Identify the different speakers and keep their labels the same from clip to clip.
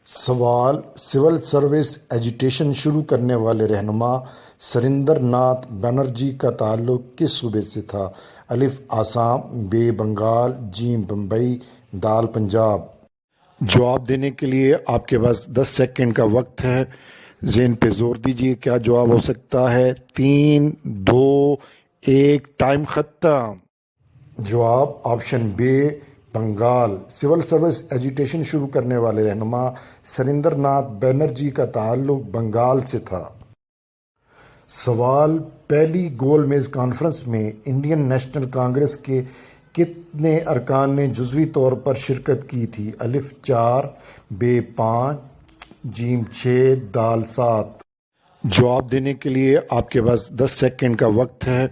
Speaker 1: سوال: civil service ایجوٹیشن شروع کرنے والے رہنما سریندر ناتھ بنرجی کا تعلق کس صوبے سے تھا؟ الف آسام، ب بنگال، ج بمبئی، د پنجاب۔ جواب دینے کے لیے آپ کے پاس 10 سیکنڈ کا وقت ہے۔ ذہن پہ زور دیجیے، کیا جواب ہو سکتا ہے؟ 3، 2، 1، ٹائم ختم۔ جواب آپشن بے بنگال۔ سول سروس ایجوٹیشن شروع کرنے والے رہنما سریندر ناتھ بنرجی کا تعلق بنگال سے تھا۔ سوال: پہلی گول میز کانفرنس میں انڈین نیشنل کانگریس کے کتنے ارکان نے جزوی طور پر شرکت کی تھی؟ الف 4، ب 5، ج 6، د 7۔ جواب دینے کے لیے آپ کے پاس 10 سیکنڈ کا وقت ہے۔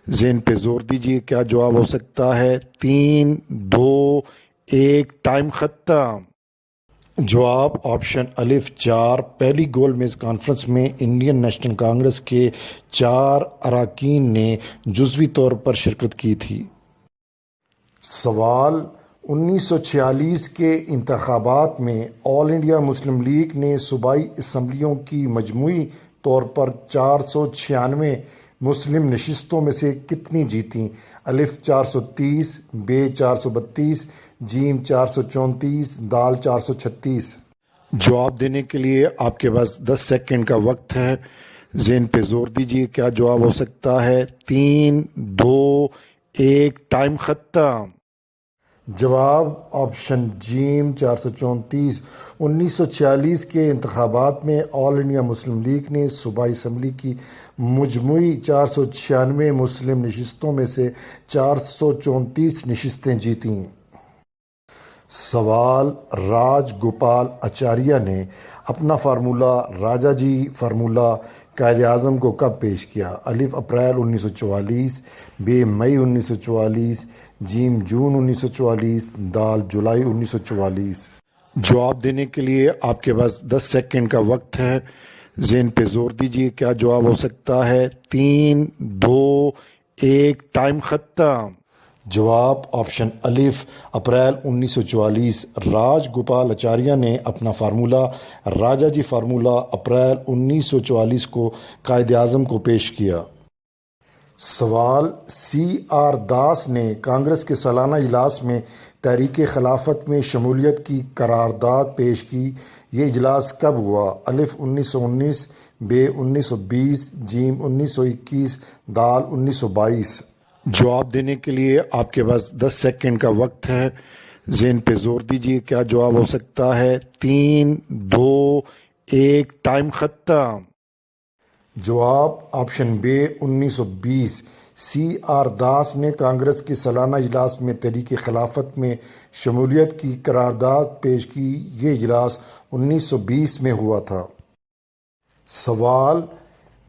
Speaker 1: ذہن پہ زور دیجیے، کیا جواب ہو سکتا ہے؟ 3، 2، 1، ٹائم ختم۔ جواب آپشن الف 4۔ پہلی گول میز کانفرنس میں انڈین نیشنل کانگریس کے 4 اراکین نے جزوی طور پر شرکت کی تھی۔ سوال: 1946 کے انتخابات میں آل انڈیا مسلم لیگ نے صوبائی اسمبلیوں کی مجموعی طور پر 496 مسلم نشستوں میں سے کتنی جیتیں؟ الف 430، ب 432، ج 434، د 436۔ جواب دینے کے لیے آپ کے پاس 10 سیکنڈ کا وقت ہے۔ ذہن پہ زور دیجیے، کیا جواب ہو سکتا ہے؟ 3، 2، 1، ٹائم ختم۔ جواب آپشن جیم 434۔ 1946 کے انتخابات میں آل انڈیا مسلم لیگ نے صوبائی اسمبلی کی مجموعی 496 مسلم نشستوں میں سے 434 نشستیں جیتیں۔ سوال: راج گوپال اچاریہ نے اپنا فارمولہ راجا جی فارمولہ قائد اعظم کو کب پیش کیا؟ الف اپریل 1944، ب مئی 1944، ج جون 1944، د جولائی 1944۔ جواب دینے کے لیے آپ کے پاس 10 سیکنڈ کا وقت ہے۔ ذہن پہ زور دیجیے، کیا جواب ہو سکتا ہے؟ 3، 2، 1، ٹائم ختم۔ جواب آپشن الف اپریل 1944۔ راج گوپال اچاریہ نے اپنا فارمولہ راجا جی فارمولہ اپریل 1944 کو قائد اعظم کو پیش کیا۔ سوال: سی آر داس نے کانگریس کے سالانہ اجلاس میں تحریک خلافت میں شمولیت کی قرارداد پیش کی۔ یہ اجلاس کب ہوا؟ الف 1919، ب 1920، ج 1921، د 1922۔ جواب دینے کے لیے آپ کے پاس 10 سیکنڈ کا وقت ہے۔ ذہن پہ زور دیجیے، کیا جواب ہو سکتا ہے؟ 3، 2، 1، ٹائم ختم۔ جواب آپشن بے 1920۔ سی آر داس نے کانگریس کے سالانہ اجلاس میں تحریک خلافت میں شمولیت کی قرارداد پیش کی۔ یہ اجلاس 1920 میں ہوا تھا۔ سوال: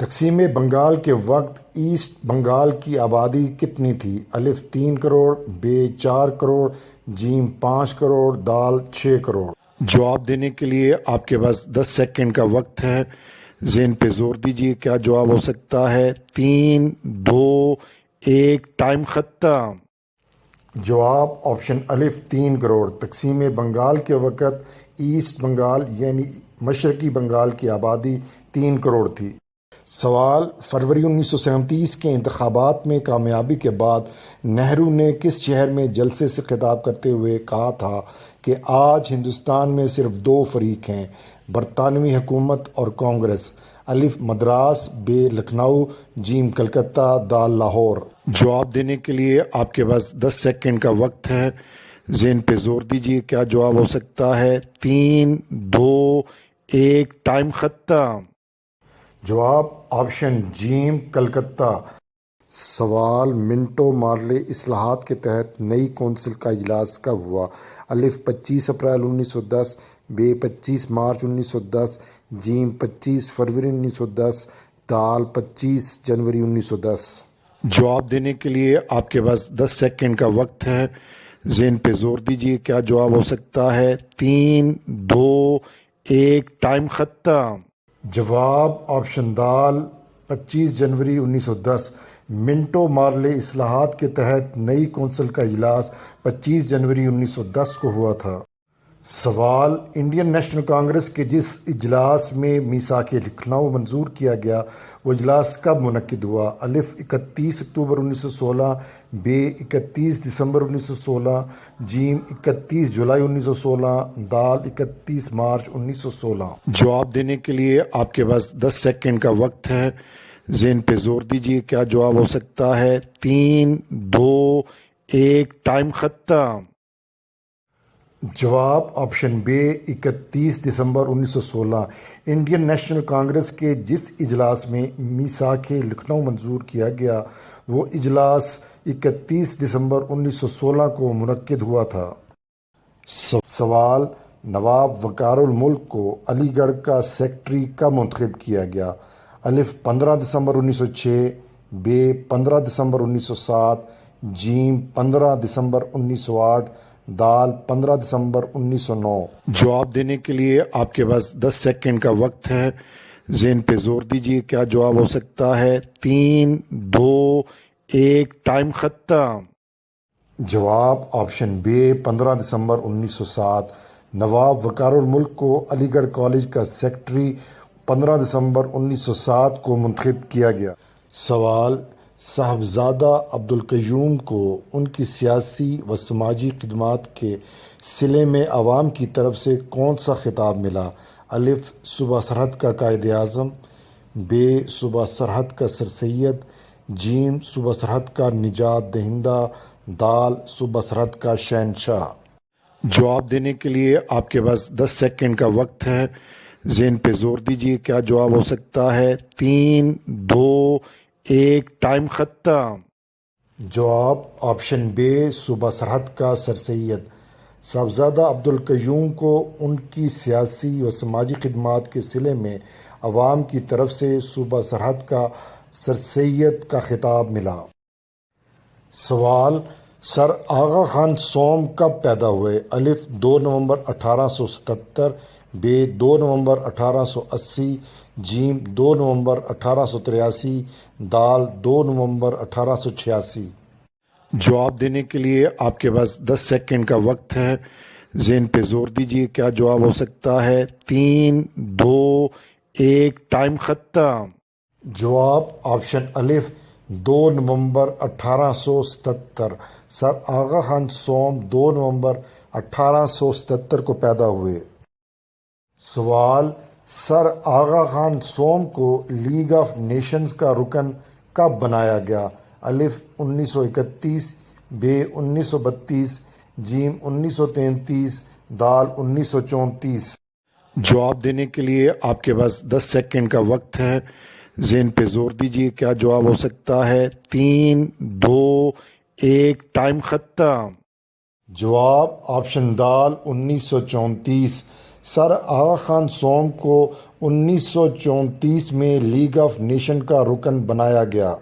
Speaker 1: تقسیم بنگال کے وقت ایسٹ بنگال کی آبادی کتنی تھی؟ الف 3 کروڑ، ب 4 کروڑ، ج 5 کروڑ، د 6 کروڑ۔ جواب دینے کے لیے آپ کے پاس 10 سیکنڈ کا وقت ہے۔ ذہن پہ زور دیجیے، کیا جواب ہو سکتا ہے؟ 3، 2، 1، ٹائم ختم۔ جواب آپشن الف 3 کروڑ۔ تقسیم بنگال کے وقت ایسٹ بنگال یعنی مشرقی بنگال کی آبادی 3 کروڑ تھی۔ سوال: فروری 1937 کے انتخابات میں کامیابی کے بعد نہرو نے کس شہر میں جلسے سے خطاب کرتے ہوئے کہا تھا کہ آج ہندوستان میں صرف 2 فریق ہیں، برطانوی حکومت اور کانگریس؟ الف مدراس، ب لکھنؤ، ج کلکتہ، د لاہور۔ جواب دینے کے لیے آپ کے پاس 10 سیکنڈ کا وقت ہے۔ ذہن پہ زور دیجیے، کیا جواب ہو سکتا ہے؟ 3، 2، 1، ٹائم ختم۔ جواب آپشن جیم کلکتہ۔ سوال: منٹو مارلے اصلاحات کے تحت نئی کونسل کا اجلاس کب ہوا؟ الف 25 اپریل 1910، ب 25 مارچ 1910، ج 25 فروری 1910، د 25 جنوری 1910۔ جواب دینے کے لیے آپ کے پاس 10 سیکنڈ کا وقت ہے۔ ذہن پہ زور دیجیے، کیا جواب ہو سکتا ہے؟ 3، 2، 1، ٹائم ختم۔ جواب آپشن دال 25 جنوری 1910۔ منٹو مارلے اصلاحات کے تحت نئی کونسل کا اجلاس 25 جنوری 1910 کو ہوا تھا۔ سوال انڈین نیشنل کانگریس کے جس اجلاس میں میثاق لکھنؤ منظور کیا گیا وہ اجلاس کب منعقد ہوا؟ الف 31 اکتوبر 1916، ب 31 دسمبر 1916، جیم 31 جولائی 1916، دال 31 مارچ 1916۔ جواب دینے کے لیے آپ کے پاس 10 سیکنڈ کا وقت ہے، ذہن پہ زور دیجیے، کیا جواب ہو سکتا ہے؟ 3، 2، 1، ٹائم ختم۔ جواب آپشن بے 31 دسمبر 1916۔ انڈین نیشنل کانگریس کے جس اجلاس میں میثاق لکھنؤ منظور کیا گیا وہ اجلاس 31 دسمبر 1916 کو منعقد ہوا تھا۔ سوال نواب وقار الملک کو علی گڑھ کا سیکرٹری کب منتخب کیا گیا؟ الف 15 دسمبر 1906، ب 15 دسمبر 1907، جیم 15 دسمبر 1908، دال 15 دسمبر 1909۔ جواب دینے کے لیے آپ کے پاس 10 سیکنڈ کا وقت ہے، ذہن پہ زور دیجیے، کیا جواب ہو سکتا ہے؟ 3، 2، 1، ٹائم ختم۔ جواب آپشن بے 15 دسمبر 1907۔ نواب وقار الملک کو علی گڑھ کالج کا سیکرٹری 15 دسمبر 1907 کو منتخب کیا گیا۔ سوال صاحبزادہ عبدالقیوم کو ان کی سیاسی و سماجی خدمات کے صلے میں عوام کی طرف سے کون سا خطاب ملا؟ الف صوبہ سرحد کا قائد اعظم، ب صوبہ سرحد کا سر سید، جیم صوبہ سرحد کا نجات دہندہ، دال صوبہ سرحد کا شہنشاہ۔ جواب دینے کے لیے آپ کے پاس 10 سیکنڈ کا وقت ہے، ذہن پہ زور دیجیے، کیا جواب ہو سکتا ہے؟ 3، 2، 1، ٹائم ختم۔ جواب آپشن بے صوبہ سرحد کا سر سید۔ صاحبزادہ عبدالقیوم کو ان کی سیاسی و سماجی خدمات کے صلے میں عوام کی طرف سے صوبہ سرحد کا سر سید کا خطاب ملا۔ سوال سر آغا خان سوم کب پیدا ہوئے؟ الف 2 نومبر 1877، ب 2 نومبر 1880، جیم 2 نومبر 1883، دال 2 نومبر 1886۔ جواب دینے کے لیے آپ کے پاس 10 سیکنڈ کا وقت ہے، ذہن پہ زور دیجیے، کیا جواب ہو سکتا ہے؟ 3، 2، 1، ٹائم ختم۔ جواب آپشن الف 2 نومبر 1877۔ سر آغا خان سوم 2 نومبر 1877 کو پیدا ہوئے۔ سوال سر آغا خان سوم کو لیگ آف نیشنز کا رکن کب بنایا گیا؟ الف 1931، ب 1932، جیم 1933، دال 1934۔ جواب دینے کے لیے آپ کے پاس 10 سیکنڈ کا وقت ہے، ذہن پہ زور دیجیے، کیا جواب ہو سکتا ہے؟ 3، 2، 1، ٹائم ختم۔ جواب آپشن دال 1934۔ سر آغا خان سوم کو 1934 میں لیگ آف نیشن کا رکن بنایا گیا۔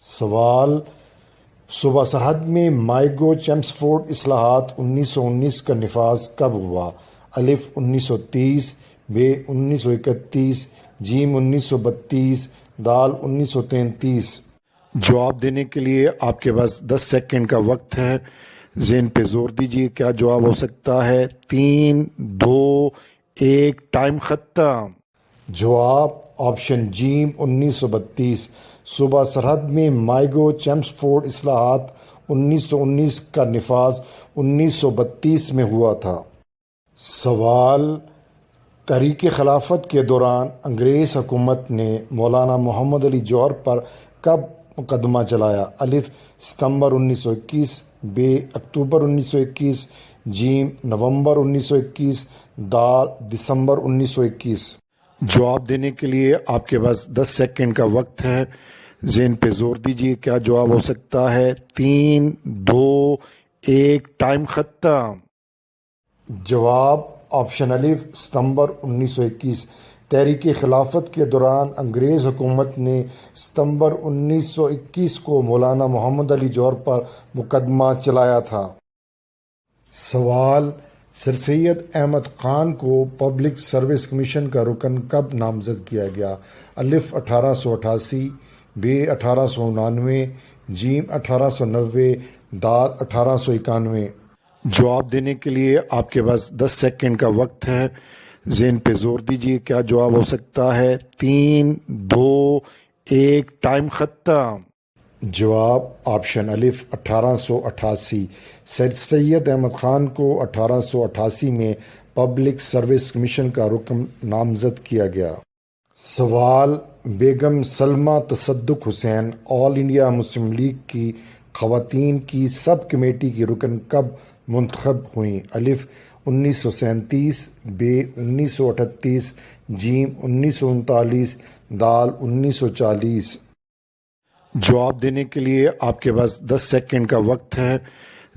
Speaker 1: سوال صوبہ سرحد میں مائیگو چیمسفورڈ اصلاحات 1919 کا نفاذ کب ہوا؟ الف 1930، ب 1931، جیم 1932، دال 1933۔ جواب دینے کے لیے آپ کے پاس 10 سیکنڈ کا وقت ہے، ذہن پہ زور دیجیے، کیا جواب ہو سکتا ہے؟ 3، 2، 1، ٹائم ختم۔ جواب آپشن جیم 1932۔ صوبہ سرحد میں مائیگو چیمسفورڈ اصلاحات 1919 کا نفاذ 1932 میں ہوا تھا۔ سوال تحریک خلافت کے دوران انگریز حکومت نے مولانا محمد علی جوہر پر کب مقدمہ چلایا؟ الف ستمبر 1921، ب اکتوبر 1921، جیم نومبر 1921، دال دسمبر 1921۔ جواب دینے کے لیے آپ کے پاس 10 سیکنڈ کا وقت ہے، ذہن پہ زور دیجیے، کیا جواب ہو سکتا ہے؟ 3، 2، 1، ٹائم ختم۔ جواب آپشن الف ستمبر 1921۔ تحریک خلافت کے دوران انگریز حکومت نے ستمبر 1921 کو مولانا محمد علی جوہر پر مقدمہ چلایا تھا۔ سوال سر سید احمد خان کو پبلک سروس کمیشن کا رکن کب نامزد کیا گیا؟ الف 1888، ب 1899، جیم 1890، دال 1891۔ جواب دینے کے لیے آپ کے پاس 10 سیکنڈ کا وقت ہے، ذہن پہ زور دیجیے کیا جواب ہو سکتا ہے۔ 3 2 1 ٹائم ختم۔ جواب آپشن الف 1888۔ سر سید احمد خان کو 1888 میں پبلک سروس کمیشن کا رکن نامزد کیا گیا۔ سوال، بیگم سلمہ تصدق حسین آل انڈیا مسلم لیگ کی خواتین کی سب کمیٹی کی رکن کب منتخب ہوئیں؟ الف 1937، بے 1938، جیم 1939، دال 1940۔ جواب دینے کے لیے آپ کے پاس 10 سیکنڈ کا وقت ہے،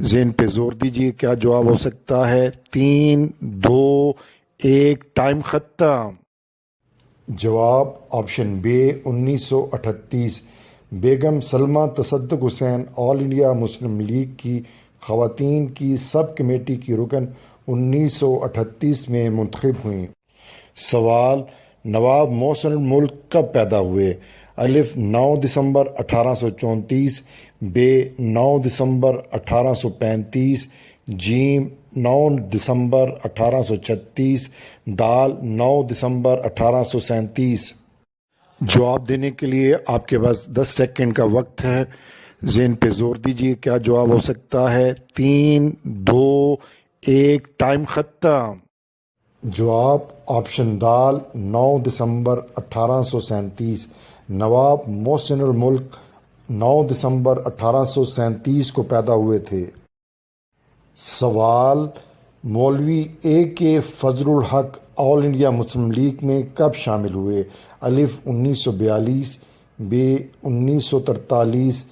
Speaker 1: ذہن پہ زور دیجیے کیا جواب ہو سکتا ہے۔ 3 2 1 ٹائم ختم۔ جواب آپشن بے 1938۔ بیگم سلمہ تصدق حسین آل انڈیا مسلم لیگ کی خواتین کی سب کمیٹی کی رکن 1938 میں منتخب ہوئیں۔ سوال، نواب محسن الملک کب پیدا ہوئے؟ الف 9 دسمبر 1834، بے 9 دسمبر 1835، جیم 9 دسمبر 1836، دال 9 دسمبر 1837۔ جواب دینے کے لیے آپ کے پاس 10 سیکنڈ کا وقت ہے، ذہن پہ زور دیجیے کیا جواب ہو سکتا ہے۔ 3 2 1 ٹائم ختم۔ جواب آپشن دال 9 دسمبر 1837۔ نواب محسن الملک 9 دسمبر 1837 کو پیدا ہوئے تھے۔ سوال، مولوی اے کے فضل الحق آل انڈیا مسلم لیگ میں کب شامل ہوئے؟ الف 1942، بے 1943،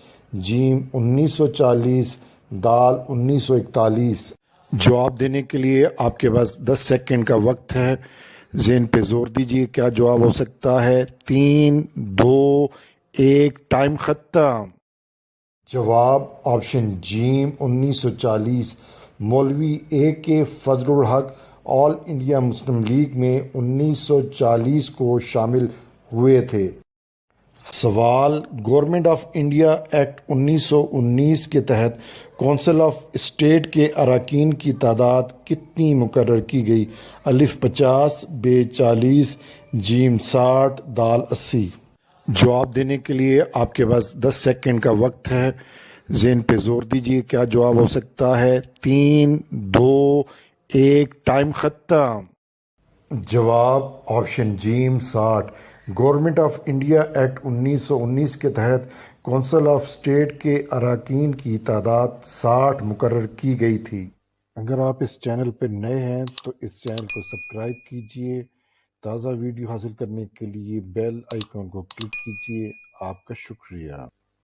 Speaker 1: جیم 1940، دال 1941۔ جواب دینے کے لیے آپ کے پاس 10 سیکنڈ کا وقت ہے، ذہن پہ زور دیجیے کیا جواب ہو سکتا ہے۔ 3 2 1 ٹائم ختم۔ جواب آپشن جیم 1940۔ مولوی اے کے فضل الحق آل انڈیا مسلم لیگ میں 1940 کو شامل ہوئے تھے۔ سوال، گورنمنٹ آف انڈیا ایکٹ 1919 کے تحت کونسل آف اسٹیٹ کے اراکین کی تعداد کتنی مقرر کی گئی؟ الف 50، بے 40، جیم 60، دال 80۔ جواب دینے کے لیے آپ کے پاس 10 سیکنڈ کا وقت ہے، ذہن پہ زور دیجیے کیا جواب ہو سکتا ہے۔ 3 2 1 ٹائم ختم۔ جواب آپشن جیم 60۔ گورنمنٹ آف انڈیا ایکٹ 1919 کے تحت کونسل آف اسٹیٹ کے اراکین کی تعداد 60 مقرر کی گئی تھی۔ اگر آپ اس چینل پر نئے ہیں تو اس چینل کو سبسکرائب کیجئے، تازہ ویڈیو حاصل کرنے کے لیے بیل آئیکن کو کلک کیجئے۔ آپ کا شکریہ۔